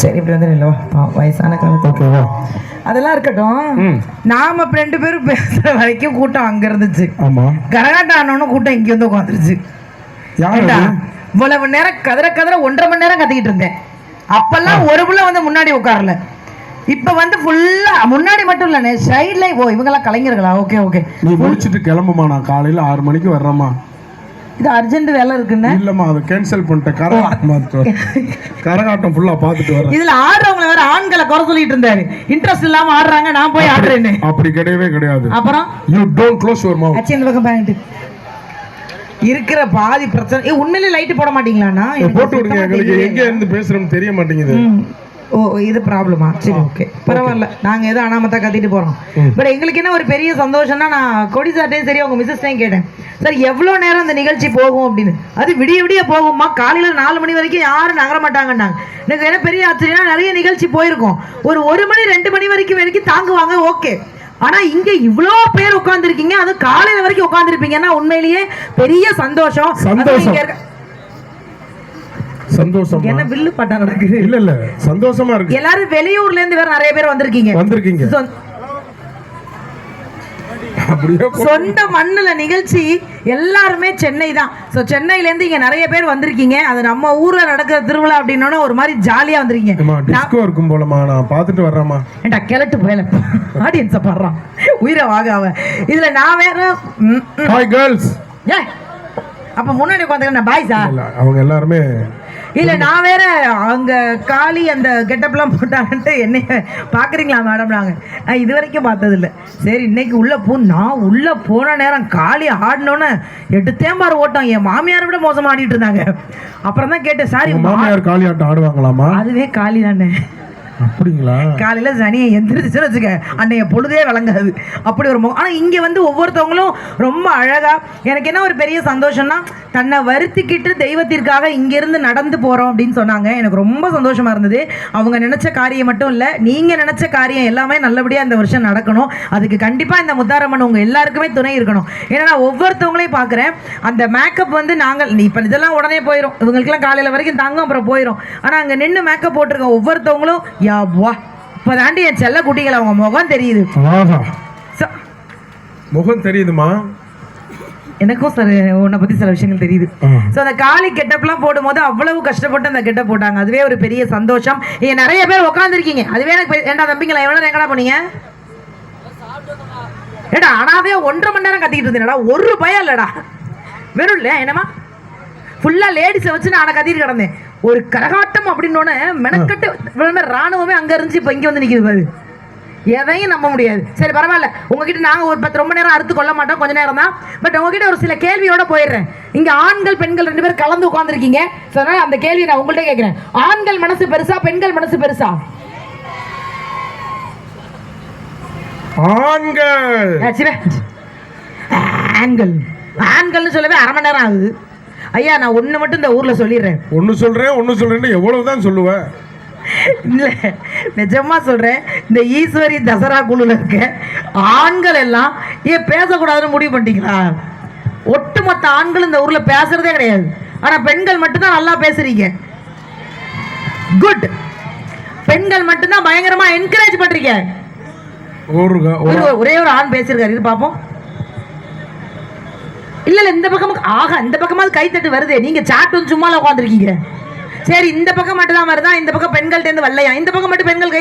சரி இப்படி வந்து இல்லவா வயசான காலத்து ஓகேவா அதெல்லாம் இருக்கட்டும். நாம 2 பேரும் பேசுற வரைக்கும் கூட்டம் அங்க இருந்துச்சு. ஆமா, கரகாட்டம் ஆனோன்னு கூட்டம் இங்க வந்து உட்காந்துருச்சு. இவ்வளவு நேரம் கதற 1.5 மணி நேரம் கத்திக்கிட்டு இருந்தேன். அப்பெல்லாம் ஒரு புள்ள வந்து முன்னாடி உட்காரல. இப்ப வந்து ஃபுல்லா முன்னாடி மட்டும் இல்ல சைட்ல. ஓ இவங்கெல்லாம் கலைஞர்களா? Okay okay. நீ முடிச்சிட்டு கிளம்புமா, நான் காலையில 6 மணிக்கு வர்றேம்மா. இது அர்ஜென்ட் வேலை இருக்குன்னு இல்லம்மா, அதை கேன்சல் பண்ணிட்டேன். கரகாட்டம் ஃபுல்லா பாத்துட்டு வரேன். இதுல ஆடுறவங்க வேற ஆண்களை குறை சொல்லிட்டு இருந்தாரு. இன்ட்ரெஸ்ட் இல்லாம ஆடுறாங்க, நான் போய் ஆடுறேன்னு. அப்படி கிடையவே கிடையாது. அப்புறம் you don't close your mouth. அச்சே இந்த பக்கம் பாயிண்ட் இருக்கிற பாதி பிரச்சனை. உண்மையிலே லைட் போட மாட்டீங்களாண்ணா? போட்டு விடுங்க, எங்களுக்கு எங்க இருந்து பேசுறோம்னு தெரிய மாட்டேங்குது. ஓ இது ப்ராப்ளமா? சரி ஓகே பரவாயில்ல, நாங்க ஏதோ அனாமத்தா கத்திட்டு போறோம். பட் எங்களுக்கு என்ன ஒரு பெரிய சந்தோஷம்னா, நான் கொடி சார்ட்டையும் சரி உங்க மிஸ்ஸஸ்டையும் கேட்டேன், சார் எவ்வளோ நேரம் இந்த நிகழ்ச்சி போகும் அப்படின்னு. அது விடிய விடிய போகுமா, காலையில 4 மணி வரைக்கும் யாரும் நகர மாட்டாங்கன்னாங்க. எனக்கு என்ன பெரிய ஆச்சரியம், நிறைய நிகழ்ச்சி போயிருக்கோம். ஒரு 1 மணி 2 மணி வரைக்கும் தாங்குவாங்க, ஓகே. ஆனா இங்க இவ்வளோ பேர் உட்கார்ந்துருக்கீங்க, அது காலையில வரைக்கும் உட்கார்ந்துருப்பீங்கன்னா உண்மையிலேயே பெரிய சந்தோஷம். சந்தோஷம். என்ன வில்லு பட்டா நடக்குது? இல்ல சந்தோஷமா இருக்கு. எல்லாரும் வெளியூர்ல இருந்து வேற நிறைய பேர் வந்திருக்கீங்க. சொந்த மண்ணுல நிகழ்ச்சி எல்லாருமே சென்னை தான். ஸோ சென்னையில இருந்து இங்க நிறைய பேர் வந்திருக்கீங்க. அது நம்ம ஊர்ல நடக்கிற திருவிழா அப்படின்னா ஒரு மாதிரி ஜாலியா வந்திருக்கீங்க. டிஸ்கோ இருக்கும் போலமா, நான் பார்த்துட்டு வர்றேம்மா. ஏண்டா கிளட்டு போயல ஆடியன்ஸை பாடுறான் உயிரை வாகாவ. இதுல நான் வேற ஹாய் கேர்ள்ஸ். ஏ அப்ப முன்னாடி உட்காந்துக்கிறேன் பாய் சார். அவங்க எல்லாருமே இல்ல நான் வேற அங்க காளி அந்த கெட்டப்லாம் போட்டாங்கன்ட்டு என்னைய பாக்குறீங்களா மேடம்? நான் இது வரைக்கும் பார்த்தது இல்லை. சரி இன்னைக்கு நான் உள்ள போன நேரம் காளி ஆடினோன்னு 8 தேம்பார் ஓட்டம். என் மாமியாரை விட மோசமா ஆடிட்டு இருந்தாங்க. அப்புறம் தான் கேட்டேன், சாரி மாமியார் காளி ஆட்டம் ஆடுவாங்களாமா? அதுவே காளி தானே. அப்படிங்களா? காலையில சனியை எந்திரிச்சுன்னு வச்சுக்க அன்னைய பொழுதே விளங்காது. அப்படி ஒரு ஆனால் இங்கே வந்து ஒவ்வொருத்தவங்களும் ரொம்ப அழகா. எனக்கு என்ன ஒரு பெரிய சந்தோஷம்னா, தன்னை வருத்திக்கிட்டு தெய்வத்திற்காக இங்கேருந்து நடந்து போகிறோம் அப்படின்னு சொன்னாங்க. எனக்கு ரொம்ப சந்தோஷமா இருந்தது. அவங்க நினைச்ச காரியம் மட்டும் இல்லை, நீங்கள் நினைச்ச காரியம் எல்லாமே நல்லபடியாக இந்த வருஷம் நடக்கணும். அதுக்கு கண்டிப்பாக இந்த முத்தாரம்மன் உங்கள் எல்லாருக்குமே துணை இருக்கணும். ஏன்னா நான் ஒவ்வொருத்தவங்களையும் பார்க்குறேன். அந்த மேக்கப் வந்து நாங்கள் இப்போ இதெல்லாம் உடனே போயிடும், இவங்களுக்குலாம் காலையில் வரைக்கும் தாங்க அப்புறம் போயிடும். ஆனால் அங்கே நின்று மேக்கப் போட்டிருக்கோம் ஒவ்வொருத்தவங்களும். இப்ப தாண்டி என் செல்ல குட்டிகள் அவங்க முகம் தெரியுது. முகம் தெரியுதுமா? எனக்கும் சார் உன்னை பத்தி சில விஷயங்கள் தெரியுது. ஸோ அந்த காளி கெட்டப்லாம் போடும்போது அவ்வளவு கஷ்டப்பட்டு அந்த கெட்டப் போட்டாங்க. அதுவே ஒரு பெரிய சந்தோஷம். இங்க நிறைய பேர் உட்காந்துருக்கீங்க. அதுவே எனக்கு ஏண்டா தம்பிங்களா எவ்வளோ எங்கடா போனீங்க? ஏடா ஆனாவே 1.5 மணி நேரம் கத்திக்கிட்டு இருந்தேன்டா. ஒரு பயம் இல்லடா. வெறும் இல்லை என்னமா ஃபுல்லா லேடிஸை வச்சு நான் கத்திட்டு கிடந்தேன். ஒரு கரகாட்டம் அப்படின்னோட மெனக்கட்டு ராணுவமே அங்க இருந்துச்சு. இப்போ இங்க வந்து நிக்குது பாரு. எதையும் நம்ப முடியாது. சரி பரவாயில்ல, உங்ககிட்ட நாங்க ஒரு 10 ரொம்ப நேரம் அறுத்து கொள்ள மாட்டோம், கொஞ்ச நேரம் தான். பட் உங்ககிட்ட ஒரு சில கேள்வியோட போயிடுறேன். இங்க ஆண்கள் பெண்கள் 2 பேர் கலந்து உட்கார்ந்துருக்கீங்க. அதனால அந்த கேள்வியை நான் உங்கள்கிட்ட கேட்கிறேன். ஆண்கள் மனசு பெருசா, பெண்கள் மனசு பெருசா? ஆண்கள் சொல்லவே 1/2 மணி நேரம் ஆகுது. ஐயா நான் ஒண்ணு மட்டும் இந்த ஊர்ல சொல்லிடுறேன். ஒன்னு சொல்றேன் எவ்வளவுதான் சொல்லுவேன்? இல்ல நிஜமா சொல்றேன். இந்த ஈஸ்வரி தசரா குழுல இருக்க ஆண்கள் எல்லாம் ஏன் பேசக்கூடாதுன்னு முடிவு பண்ணிட்டீங்களா? ஒட்டுமொத்த ஆண்கள் இந்த ஊர்ல பேசுறதே கிடையாது. ஆனா பெண்கள் மட்டும்தான் நல்லா பேசுறீங்க. குட். பெண்கள் மட்டும்தான் பயங்கரமா என்கரேஜ் பண்றீங்க. ஒரே ஒரு ஆண் பேசிருக்காரு, இது பாப்போம். இல்ல இந்த பக்கம் இந்த பக்கமாவது கைத்தட்டு வருது. நீங்க சாட்டு சும்மா உட்காந்துருக்கீங்க. சரி இந்த பக்கம் மட்டும் தான் வருதா? இந்த பக்கம் பெண்கள்ட்ட இருந்து வரலையா? இந்த பக்கம் மட்டும் பெண்கள் கை